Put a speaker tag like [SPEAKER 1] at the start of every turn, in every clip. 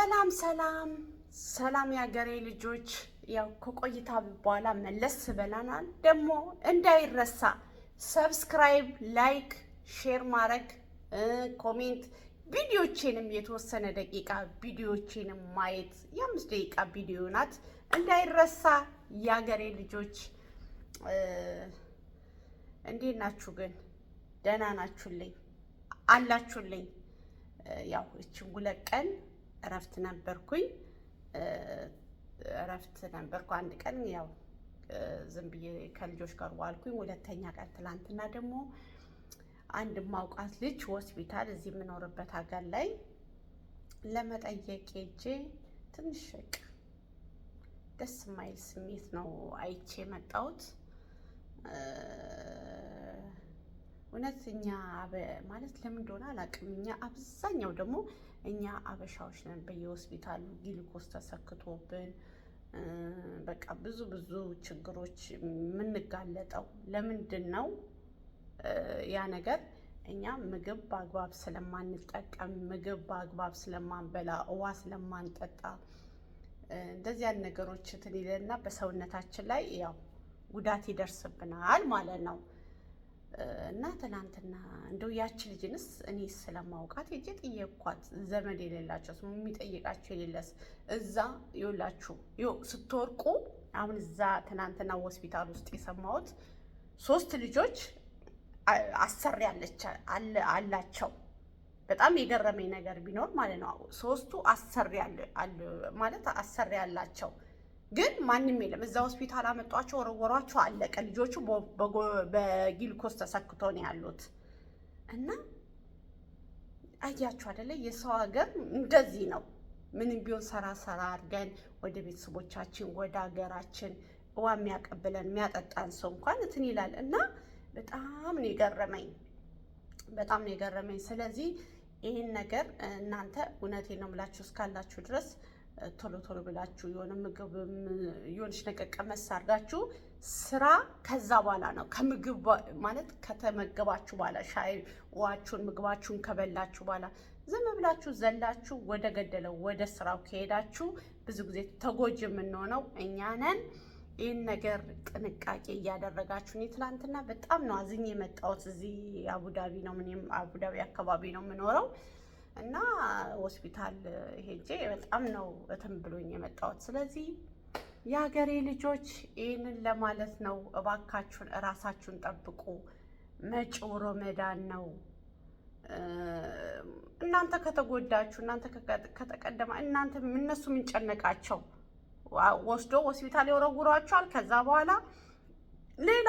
[SPEAKER 1] ሰላም ሰላም ሰላም ያገሬ ልጆች፣ ያው ከቆይታ በኋላ መለስ ብለናል። ደግሞ እንዳይረሳ ሰብስክራይብ፣ ላይክ፣ ሼር ማድረግ ኮሜንት፣ ቪዲዮቼንም የተወሰነ ደቂቃ ቪዲዮቼንም ማየት የ5 ደቂቃ ቪዲዮ ናት፣ እንዳይረሳ ያገሬ ልጆች። እንዴት ናችሁ ግን? ደህና ናችሁልኝ አላችሁልኝ? ያው እቺን 2 ቀን እረፍት ነበርኩኝ። አንድ ቀን ያው ዝም ብዬ ከልጆች ጋር ዋልኩኝ። 2ኛ ቀን ትላንትና ደግሞ አንድ ማውቃት ልጅ ሆስፒታል እዚህ የምኖርበት ሀገር ላይ ለመጠየቅ ሄጄ ትንሽ ደስ የማይል ስሜት ነው አይቼ የመጣሁት። እውነተኛ ማለት ለምን እንደሆነ አላውቅም። እኛ አብዛኛው ደግሞ እኛ አበሻዎች ነን በየሆስፒታሉ ግሉኮስ ተሰክቶብን በቃ ብዙ ችግሮች የምንጋለጠው ለምንድን ነው? ያ ነገር እኛ ምግብ በአግባብ ስለማንጠቀም፣ ምግብ በአግባብ ስለማንበላ፣ ውሃ ስለማንጠጣ እንደዚህ ያን ነገሮች እንትን ይለና በሰውነታችን ላይ ያው ጉዳት ይደርስብናል ማለት ነው። እና ትናንትና እንደው ያቺ ልጅንስ እኔ ስለማውቃት ሄጄ ጠየቅኳት። ዘመድ የሌላቸው ሰው የሚጠይቃቸው የሌለስ እዛ ይውላችሁ ስትወርቁ አሁን እዛ ትናንትና ሆስፒታል ውስጥ የሰማሁት 3 ልጆች አሰሪ አላቸው። በጣም የገረመኝ ነገር ቢኖር ማለት ነው 3ቱ አሰሪ አላቸው። ግን ማንም የለም እዛ ሆስፒታል አመጧቸው፣ ወረወሯቸው፣ አለቀ። ልጆቹ በጊልኮስ ተሰክቶ ነው ያሉት። እና አያችሁ አይደለ? የሰው ሀገር እንደዚህ ነው። ምንም ቢሆን ሰራ አድርገን ወደ ቤተሰቦቻችን ወደ ሀገራችን ውሃ የሚያቀብለን የሚያጠጣን ሰው እንኳን እንትን ይላል። እና በጣም ነው የገረመኝ። ስለዚህ ይህን ነገር እናንተ እውነቴን ነው የምላችሁ እስካላችሁ ድረስ ቶሎ ብላችሁ የሆነ ምግብ የሆነች ነገር ቀመስ አድርጋችሁ ስራ ከዛ በኋላ ነው ከምግብ ማለት ከተመገባችሁ በኋላ ሻይ ውሃችሁን ምግባችሁን ከበላችሁ በኋላ ዝም ብላችሁ ዘላችሁ ወደ ገደለው ወደ ስራው ከሄዳችሁ ብዙ ጊዜ ተጎጂ የምንሆነው እኛ ነን። ይህን ነገር ጥንቃቄ እያደረጋችሁ። እኔ ትናንትና በጣም ነው አዝኜ የመጣሁት። እዚህ አቡዳቢ ነው፣ እኔም አቡዳቢ አካባቢ ነው የምኖረው እና ሆስፒታል ሄጄ በጣም ነው እንትን ብሎኝ የመጣሁት። ስለዚህ የሀገሬ ልጆች ይህንን ለማለት ነው። እባካችሁን እራሳችሁን ጠብቁ። መጪው ረመዳን ነው። እናንተ ከተጎዳችሁ፣ እናንተ ከተቀደማ፣ እናንተ እነሱ የምንጨነቃቸው ወስዶ ሆስፒታል ይወረውሯቸዋል። ከዛ በኋላ ሌላ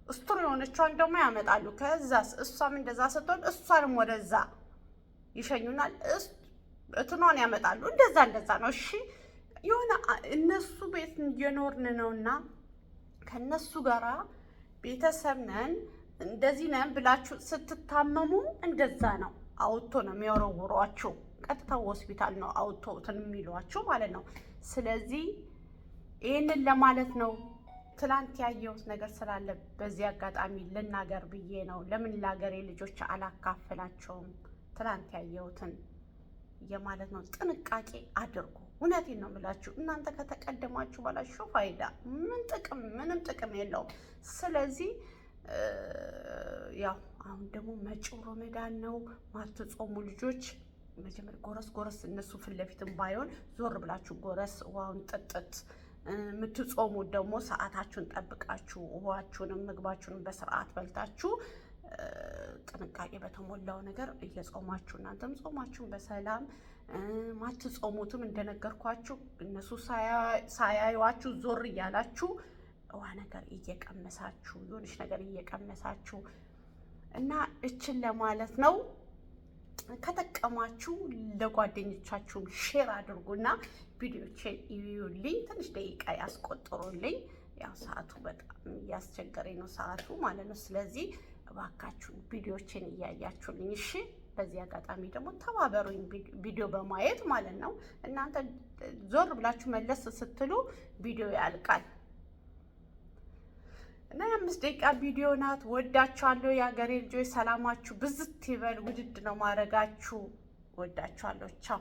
[SPEAKER 1] ስትሩ የሆነቿን ደግሞ ያመጣሉ። ከዛስ እሷም እንደዛ ስትሆን እሷንም ወደዛ ይሸኙናል። እንትኗን ያመጣሉ። እንደዛ ነው። እሺ የሆነ እነሱ ቤት እየኖርን ነውና ከነሱ ጋራ ቤተሰብ ነን እንደዚህ ነን ብላችሁ ስትታመሙ እንደዛ ነው አውጥቶ ነው የሚወረውሯችሁ። ቀጥታ ሆስፒታል ነው አውጥቶ እንትን የሚሏችሁ ማለት ነው። ስለዚህ ይህንን ለማለት ነው። ትላንት ያየሁት ነገር ስላለ በዚህ አጋጣሚ ልናገር ብዬ ነው። ለምን ለሀገሬ ልጆች አላካፈላቸውም? ትላንት ያየሁትን የማለት ነው። ጥንቃቄ አድርጉ። እውነቴን ነው የምላችሁ። እናንተ ከተቀደማችሁ በኋላ ፋይዳ ምንም ጥቅም የለውም። ስለዚህ ያው አሁን ደግሞ መጪው ረመዳን ነው። ማትጾሙ ልጆች መጀመሪያ ጎረስ እነሱ ፊት ለፊትም ባይሆን ዞር ብላችሁ ጎረስ ውሃውን ጥጥት። የምትጾሙ ደግሞ ሰዓታችሁን ጠብቃችሁ ውሃችሁንም ምግባችሁንም በስርዓት በልታችሁ ጥንቃቄ በተሞላው ነገር እየጾማችሁ እናንተም ጾማችሁን በሰላም ማትጾሙትም እንደነገርኳችሁ እነሱ ሳያዩዋችሁ ዞር እያላችሁ ውሃ ነገር እየቀመሳችሁ የሆነች ነገር እየቀመሳችሁ እና እችን ለማለት ነው። ከጠቀማችሁ ለጓደኞቻችሁ ሼር አድርጉና ቪዲዮቼን ይዩልኝ። ትንሽ ደቂቃ ያስቆጥሩልኝ። ያው ሰዓቱ በጣም እያስቸገረኝ ነው ሰዓቱ ማለት ነው። ስለዚህ እባካችሁ ቪዲዮቼን እያያችሁልኝ እሺ። በዚህ አጋጣሚ ደግሞ ተባበሩኝ ቪዲዮ በማየት ማለት ነው። እናንተ ዞር ብላችሁ መለስ ስትሉ ቪዲዮ ያልቃል እና የ5 ደቂቃ ቪዲዮ ናት። ወዳችኋለሁ የሀገሬ ልጆች። ሰላማችሁ ብዝት ይበል። ውድድ ነው ማረጋችሁ። ወዳችኋለሁ። ቻው